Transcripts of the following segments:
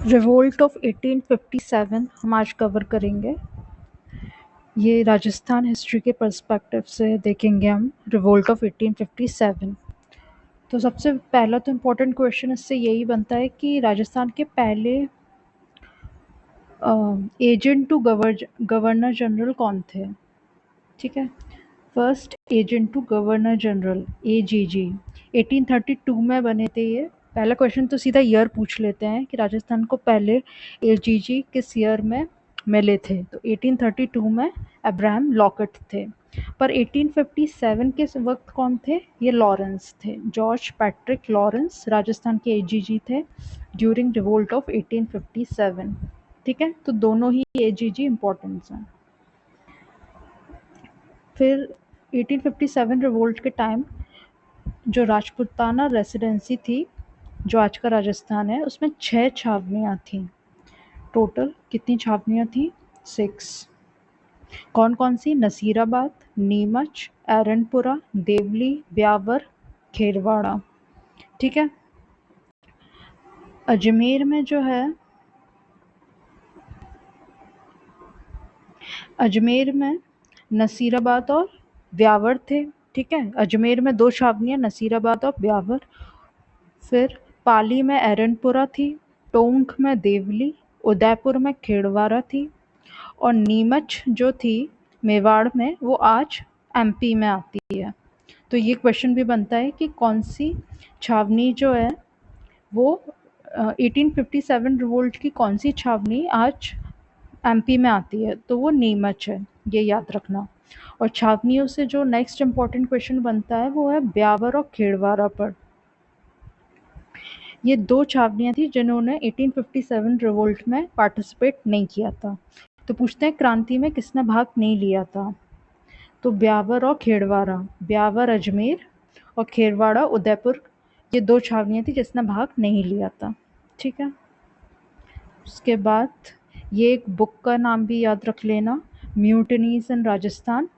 Revolt of 1857 हम आज cover करेंगे। ये राजस्थान हिस्ट्री के पर्सपेक्टिव से देखेंगे हम रिवोल्ट ऑफ 1857। तो सबसे पहला तो इम्पोर्टेंट क्वेश्चन इससे यही बनता है कि राजस्थान के पहले एजेंट टू गवर्नर जनरल कौन थे। ठीक है, first agent to governor general AGG 1832 में बने थे ये। पहला क्वेश्चन तो सीधा ईयर पूछ लेते हैं कि राजस्थान को पहले AGG किस ईयर में मिले थे। तो 1832 में अब्राहम लॉकेट थे। पर 1857 के वक्त कौन थे? ये लॉरेंस थे, जॉर्ज पैट्रिक लॉरेंस राजस्थान के AGG थे ड्यूरिंग रिवोल्ट ऑफ 1857। ठीक है, तो दोनों ही AGG इम्पोर्टेंट्स हैं। फिर 1857 रिवोल्ट के टाइम जो राजपूताना रेसिडेंसी थी, जो आज का राजस्थान है, उसमें 6 छावनियाँ थीं। टोटल कितनी छावनियाँ थीं? 6। कौन कौन सी? नसीराबाद, नीमच, एरनपुरा, देवली, ब्यावर, खेरवाड़ा। ठीक है, अजमेर में जो है, अजमेर में नसीराबाद और ब्यावर थे। ठीक है, अजमेर में 2 छावनियाँ, नसीराबाद और ब्यावर। फिर पाली में एरनपुरा थी, टोंक में देवली, उदयपुर में खेड़वारा थी, और नीमच जो थी मेवाड़ में, वो आज MP में आती है। तो ये क्वेश्चन भी बनता है कि कौन सी छावनी जो है वो 1857 रिवोल्ट की कौन सी छावनी आज MP में आती है। तो वो नीमच है, ये याद रखना। और छावनियों से जो नेक्स्ट इम्पॉर्टेंट क्वेश्चन बनता है वो है ब्यावर और खेड़वारा पर। ये 2 छावनियाँ थी जिन्होंने 1857 रिवोल्ट में पार्टिसिपेट नहीं किया था। तो पूछते हैं क्रांति में किसने भाग नहीं लिया था। तो ब्यावर और खेड़वारा, ब्यावर अजमेर और खेरवाड़ा उदयपुर, ये 2 छावनियाँ थी जिसने भाग नहीं लिया था। ठीक है, उसके बाद ये एक बुक का नाम भी याद रख लेना, म्यूटनीज इन राजस्थान।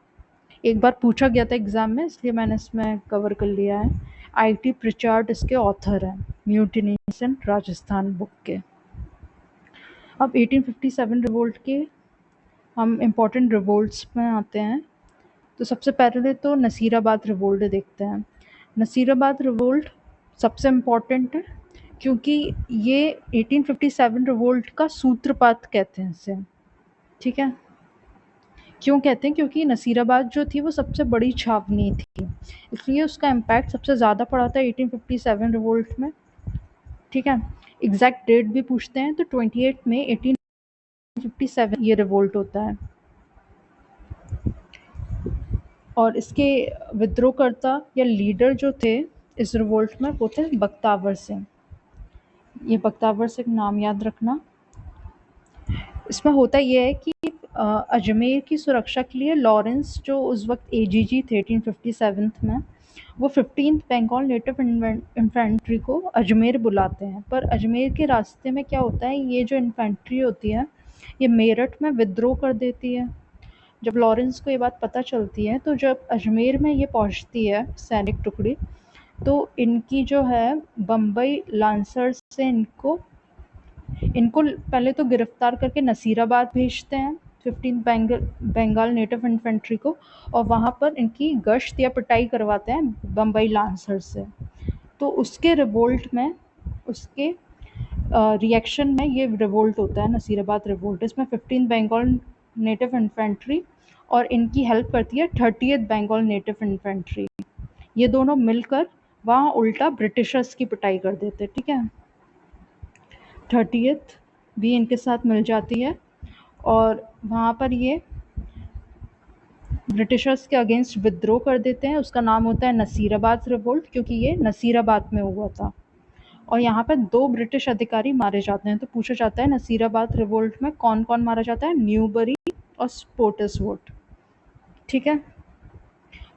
एक बार पूछा गया था एग्ज़ाम में, इसलिए मैंने इसमें कवर कर लिया है। IT प्रिचार्ड इसके ऑथर हैं, म्यूटनीज इन राजस्थान बुक के। अब 1857 रिवोल्ट के हम इम्पोर्टेंट रिवोल्ट्स में आते हैं। तो सबसे पहले तो नसीराबाद रिवोल्ट देखते हैं। नसीराबाद रिवोल्ट सबसे इम्पोर्टेंट है क्योंकि ये 1857 रिवोल्ट का सूत्रपात कहते हैं इसे। ठीक है, क्यों कहते हैं? क्योंकि नसीराबाद जो थी वो सबसे बड़ी छावनी थी, इसलिए उसका इम्पैक्ट सबसे ज़्यादा पड़ा था 1857 रिवोल्ट में। ठीक है, एग्जैक्ट डेट भी पूछते हैं तो 28 मई 1857 ये रिवोल्ट होता है। और इसके विद्रोहकर्ता या लीडर जो थे इस रिवोल्ट में वो थे बख्तावर सिंह। ये बख्तावर सिंह नाम याद रखना। इसमें होता ये है कि अजमेर की सुरक्षा के लिए लॉरेंस जो उस वक्त AGG थे 1857 में, वो 15th बंगाल नेटिव इन्फेंट्री को अजमेर बुलाते हैं। पर अजमेर के रास्ते में क्या होता है, ये जो इन्फेंट्री होती है ये मेरठ में विद्रोह कर देती है। जब लॉरेंस को ये बात पता चलती है तो जब अजमेर में ये पहुंचती है सैनिक टुकड़ी, तो इनकी जो है बम्बई लांसर्स से इनको पहले तो गिरफ्तार करके नसीराबाद भेजते हैं 15 बंगाल नेटिव इन्फेंट्री को, और वहाँ पर इनकी गश्त या पिटाई करवाते हैं बम्बई लांसर्स से। तो उसके रिवोल्ट में, उसके रिएक्शन में ये रिवोल्ट होता है, नसीराबाद रिवोल्ट। इसमें 15 बंगाल नेटिव इन्फेंट्री और इनकी हेल्प करती है 30th बंगाल नेटिव इन्फेंट्री। ये दोनों मिलकर वहाँ उल्टा ब्रिटिशर्स की पिटाई कर देते। ठीक है, 30th भी इनके साथ मिल जाती है और वहाँ पर ये ब्रिटिशर्स के अगेंस्ट विद्रोह कर देते हैं। उसका नाम होता है नसीराबाद रिवोल्ट, क्योंकि ये नसीराबाद में हुआ था। और यहाँ पर 2 ब्रिटिश अधिकारी मारे जाते हैं। तो पूछा जाता है नसीराबाद रिवोल्ट में कौन कौन मारा जाता है? न्यूबरी और स्पोर्टसवुड। ठीक है,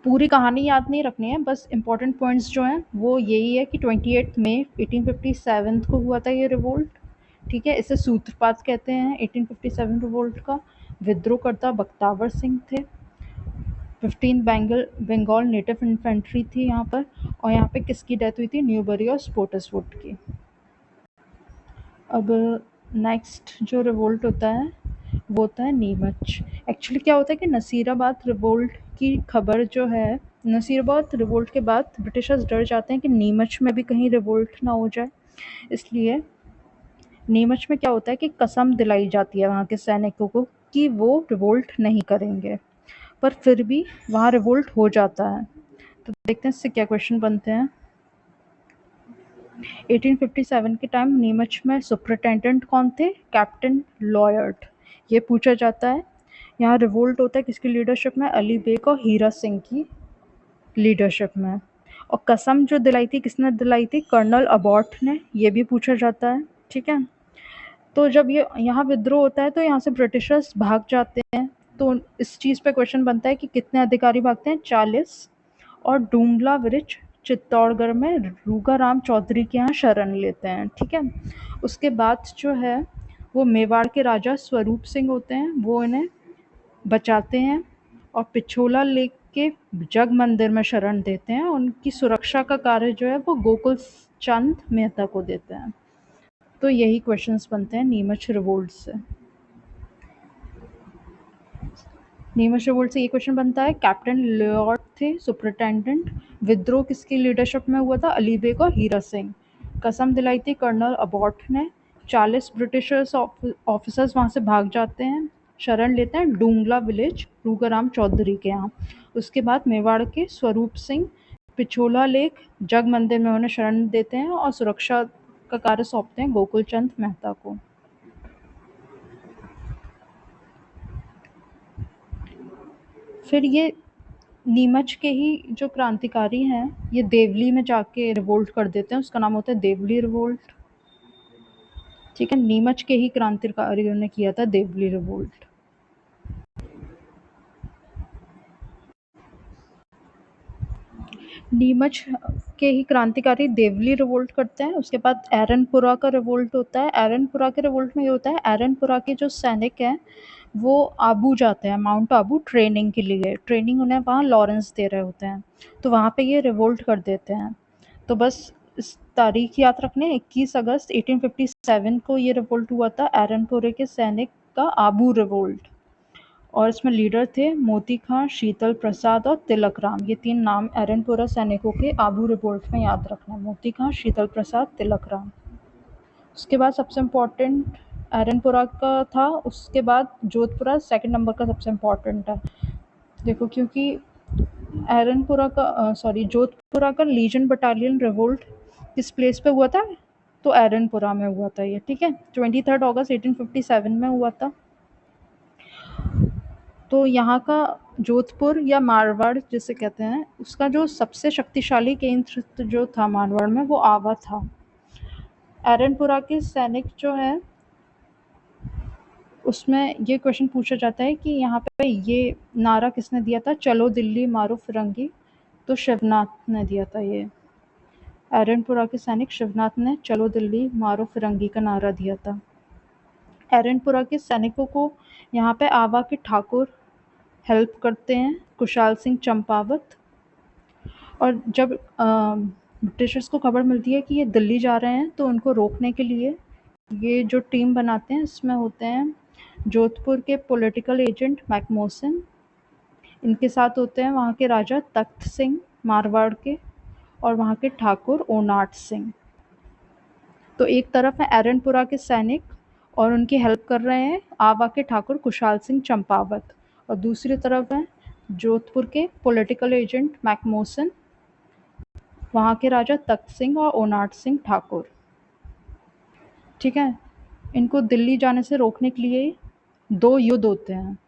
पूरी कहानी याद नहीं रखनी है, बस इंपॉर्टेंट पॉइंट्स जो हैं वो यही है कि 28 मई 1857 को हुआ था ये रिवोल्ट। ठीक है, इसे सूत्रपात कहते हैं 1857 रिवोल्ट का। विद्रोहकर्ता बख्तावर सिंह थे। 15 बंगाल नेटिव इन्फेंट्री थी यहाँ पर, और यहाँ पे किसकी डेथ हुई थी? न्यूबरी और स्पोर्टसवुड की। अब नेक्स्ट जो रिवोल्ट होता है वो होता है नीमच। एक्चुअली क्या होता है कि नसीराबाद रिवोल्ट की खबर जो है, नसीराबाद रिवोल्ट के बाद ब्रिटिशर्स डर जाते हैं कि नीमच में भी कहीं रिवोल्ट ना हो जाए, इसलिए नीमच में क्या होता है कि कसम दिलाई जाती है वहाँ के सैनिकों को कि वो रिवोल्ट नहीं करेंगे, पर फिर भी वहाँ रिवोल्ट हो जाता है। तो देखते हैं इससे क्या क्वेश्चन बनते हैं। 1857 के टाइम नीमच में सुपरिटेंडेंट कौन थे? Captain Lloyd. ये पूछा जाता है। यहाँ रिवोल्ट होता है किसकी लीडरशिप में? अली बेग और हीरा सिंह की लीडरशिप में। और कसम जो दिलाई थी किसने दिलाई थी? कर्नल अबॉट ने। ये भी पूछा जाता है। ठीक है, तो जब ये यहाँ विद्रोह होता है तो यहाँ से ब्रिटिशर्स भाग जाते हैं। तो इस चीज़ पे क्वेश्चन बनता है कि कितने अधिकारी भागते हैं? 40। और डूंगला ब्रिज चित्तौड़गढ़ में रूगाराम चौधरी के यहाँ शरण लेते हैं। ठीक है, उसके बाद जो है वो मेवाड़ के राजा स्वरूप सिंह होते हैं, वो इन्हें बचाते हैं और पिछोला लेक के जग मंदिर में शरण देते हैं। उनकी सुरक्षा का कार्य जो है वो गोकुल चंद मेहता को देते हैं। तो यही क्वेश्चंस बनते हैं नीमच रिवोल्ट से। नीमच रिवोल्ट से ये क्वेश्चन बनता है, कैप्टन लॉर्ड थे सुपरिटेंडेंट, विद्रोह किसकी लीडरशिप में हुआ था? अली बेग और हीरा सिंह। कसम दिलाई थी कर्नल अबॉट ने। 40 ब्रिटिशर्स ऑफिसर्स वहाँ से भाग जाते हैं, शरण लेते हैं डूंगला विलेज रूगाराम चौधरी के यहाँ। उसके बाद मेवाड़ के स्वरूप सिंह पिछोला लेक जग मंदिर में उन्हें शरण देते हैं और सुरक्षा का कार्य सौंपते हैं गोकुल चंद मेहता को। फिर ये नीमच के ही जो क्रांतिकारी हैं ये देवली में जाके रिवोल्ट कर देते हैं, उसका नाम होता है देवली रिवोल्ट। ठीक है, नीमच के ही क्रांतिकारियों ने किया था देवली रिवोल्ट। नीमच के ही क्रांतिकारी देवली रिवोल्ट करते हैं। उसके बाद एरनपुरा का रिवोल्ट होता है। एरनपुरा के रिवोल्ट में ये होता है, एरनपुरा के जो सैनिक हैं वो आबू जाते हैं, माउंट आबू ट्रेनिंग के लिए। ट्रेनिंग उन्हें वहाँ लॉरेंस दे रहे होते हैं, तो वहाँ पे ये रिवोल्ट कर देते हैं। तो बस इस तारीख याद रखने, 21 अगस्त 1857 को ये रिवोल्ट हुआ था, एरनपुरे के सैनिक का आबू रिवोल्ट। और इसमें लीडर थे मोती खां, शीतल प्रसाद और तिलक राम। ये 3 नाम एरनपुरा सैनिकों के आबू रिवोल्ट में याद रखना, मोती खां, शीतल प्रसाद, तिलक राम। उसके बाद सबसे इम्पोर्टेंट एरनपुरा का था, उसके बाद जोधपुरा सेकंड नंबर का सबसे इम्पोर्टेंट है। देखो, क्योंकि एरनपुरा का जोधपुरा का लीजन बटालियन रिवोल्ट किस प्लेस पे हुआ था? तो एरनपुरा में हुआ था ये। ठीक है, 23 अगस्त 1857 में हुआ था। तो यहाँ का जोधपुर या मारवाड़ जिसे कहते हैं, उसका जो सबसे शक्तिशाली केंद्र जो था मारवाड़ में वो आवा था। एरनपुरा के सैनिक जो है उसमें ये क्वेश्चन पूछा जाता है कि यहाँ पे ये नारा किसने दिया था? चलो दिल्ली मारो फिरंगी। तो शिवनाथ ने दिया था ये। एरनपुरा के सैनिक शिवनाथ ने चलो दिल्ली मारो फिरंगी का नारा दिया था। एरनपुरा के सैनिकों को यहाँ पे आवा के ठाकुर हेल्प करते हैं, कुशाल सिंह चंपावत। और जब ब्रिटिशर्स को खबर मिलती है कि ये दिल्ली जा रहे हैं तो उनको रोकने के लिए ये जो टीम बनाते हैं, इसमें होते हैं जोधपुर के पॉलिटिकल एजेंट मैकमोसन, इनके साथ होते हैं वहाँ के राजा तख्त सिंह मारवाड़ के, और वहाँ के ठाकुर ओनाट सिंह। तो एक तरफ है एरनपुरा के सैनिक और उनकी हेल्प कर रहे हैं आवा के ठाकुर कुशाल सिंह चंपावत, और दूसरी तरफ है जोधपुर के पॉलिटिकल एजेंट मैकमोसन, वहाँ के राजा तख्त सिंह और ओनाट सिंह ठाकुर। ठीक है, इनको दिल्ली जाने से रोकने के लिए 2 युद्ध होते हैं।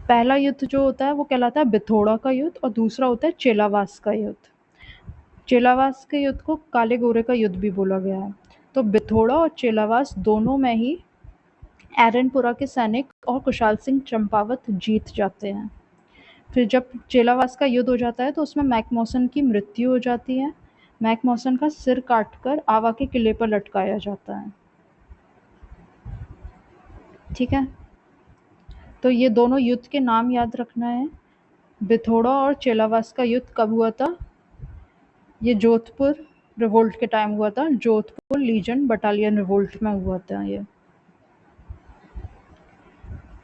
पहला युद्ध जो होता है वो कहलाता है बिथोड़ा का युद्ध, और दूसरा होता है चेलावास का युद्ध। चेलावास के युद्ध को काले गोरे का युद्ध भी बोला गया है। तो बिथोड़ा और चेलावास दोनों में ही एरनपुरा के सैनिक और कुशाल सिंह चंपावत जीत जाते हैं। फिर जब चेलावास का युद्ध हो जाता है तो उसमें मैकमोसन की मृत्यु हो जाती है। मैकमोसन का सिर काटकर आवा के किले पर लटकाया जाता है। ठीक है, तो ये दोनों युद्ध के नाम याद रखना है। बिथोड़ा और चेलावास का युद्ध कब हुआ था? ये जोधपुर रिवोल्ट के टाइम हुआ था, जोधपुर लीजन बटालियन रिवोल्ट में हुआ था ये।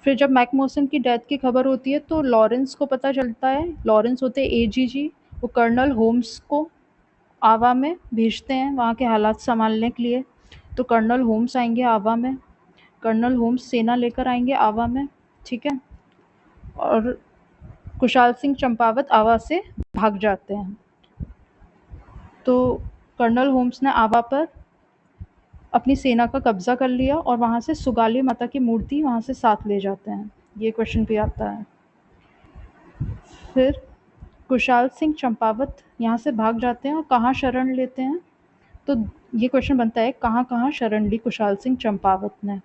फिर जब मैकमोसन की डेथ की खबर होती है तो लॉरेंस को पता चलता है। लॉरेंस होते हैं एजीजी, वो कर्नल होम्स को आवा में भेजते हैं वहाँ के हालात संभालने के लिए। तो कर्नल होम्स आएंगे आवा में, कर्नल होम्स सेना लेकर आएंगे आवा में, ठीक है। और कुशाल सिंह चंपावत आवा से भाग जाते हैं। तो कर्नल होम्स ने आवा पर अपनी सेना का कब्जा कर लिया और वहाँ से सुगाली माता की मूर्ति वहाँ से साथ ले जाते हैं। ये क्वेश्चन भी आता है। फिर कुशाल सिंह चंपावत यहाँ से भाग जाते हैं और कहाँ शरण लेते हैं, तो ये क्वेश्चन बनता है कहाँ कहाँ शरण ली कुशाल सिंह चंपावत ने।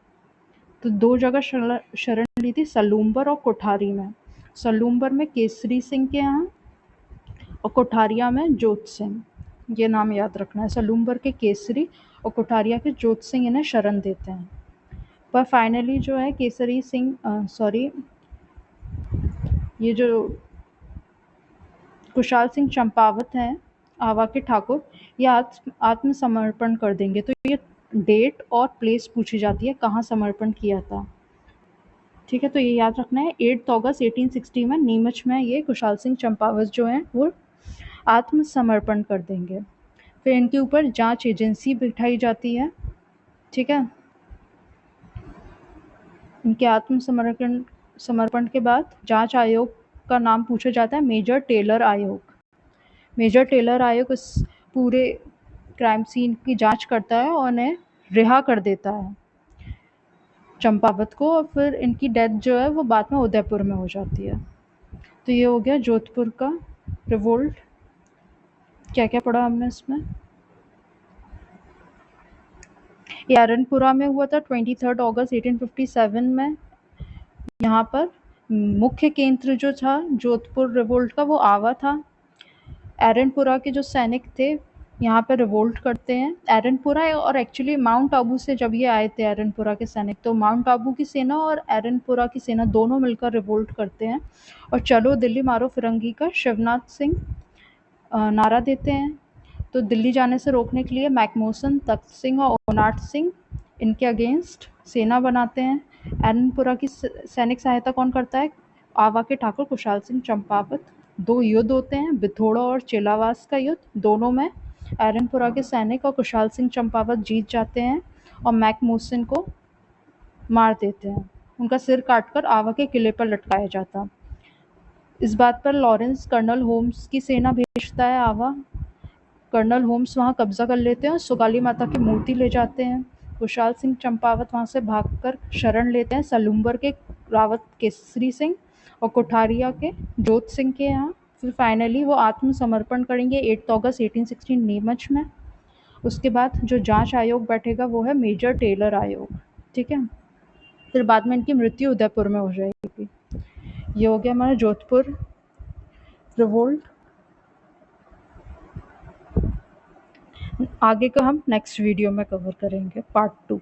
तो 2 जगह शरण ली थी, सलूम्बर और कोठारी में। सलूम्बर में केसरी सिंह के यहाँ और कोठारिया में जोत सिंह। ये नाम याद रखना है, सलूम्बर के केसरी और कोठारिया के जोत सिंह इन्हें शरण देते हैं। पर फाइनली जो है केसरी सिंह ये जो कुशाल सिंह चंपावत हैं आवा के ठाकुर, ये आत्मसमर्पण कर देंगे। तो ये डेट और प्लेस पूछी जाती है, कहाँ समर्पण किया था, ठीक है। तो ये याद रखना है 8 अगस्त 1860 में नीमच में ये कुशाल सिंह चंपावत जो हैं वो आत्मसमर्पण कर देंगे। फिर इनके ऊपर जांच एजेंसी बिठाई जाती है, ठीक है। इनके समर्पण के बाद जांच आयोग का नाम पूछा जाता है मेजर टेलर आयोग। मेजर टेलर आयोग इस पूरे क्राइम सीन की जांच करता है और उन्हें रिहा कर देता है चंपावत को, और फिर इनकी डेथ जो है वो बाद में उदयपुर में हो जाती है। तो ये हो गया जोधपुर का रिवोल्ट। क्या क्या पढ़ा हमने इसमें? ये एरनपुरा में हुआ था 23 अगस्त 1857 में। यहाँ पर मुख्य केंद्र जो था जोधपुर रिवोल्ट का वो आवा था। एरनपुरा के जो सैनिक थे यहाँ पे रिवोल्ट करते हैं। एरनपुरा और एक्चुअली माउंट आबू से जब ये आए थे एरनपुरा के सैनिक, तो माउंट आबू की सेना और एरनपुरा की सेना दोनों मिलकर रिवोल्ट करते हैं और चलो दिल्ली मारो फिरंगी का शिवनाथ सिंह नारा देते हैं। तो दिल्ली जाने से रोकने के लिए मैकमोसन, तख्त सिंह और ओनाट सिंह इनके अगेंस्ट सेना बनाते हैं। एरनपुरा की सैनिक सहायता कौन करता है? आवा के ठाकुर कुशाल सिंह चंपावत। 2 युद्ध होते हैं, बिथोड़ा और चेलावास का युद्ध। दोनों में एरनपुरा के सैनिक और कुशाल सिंह चंपावत जीत जाते हैं और मैकमोसन को मार देते हैं। उनका सिर काटकर आवा के किले पर लटकाया जाता। इस बात पर लॉरेंस कर्नल होम्स की सेना भेजता है आवा। कर्नल होम्स वहाँ कब्जा कर लेते हैं और सुगाली माता की मूर्ति ले जाते हैं। कुशाल सिंह चंपावत वहाँ से भागकर शरण लेते हैं सलूम्बर के रावत केसरी सिंह और कोठारिया के जोत सिंह के यहाँ। फिर फाइनली वो आत्मसमर्पण करेंगे 8 अगस्त 1816 नीमच में। उसके बाद जो जांच आयोग बैठेगा वो है मेजर टेलर आयोग, ठीक है। फिर बाद में इनकी मृत्यु उदयपुर में हो जाएगी। ये हो गया हमारा जोधपुर रिवोल्ट। आगे का हम नेक्स्ट वीडियो में कवर करेंगे, पार्ट 2।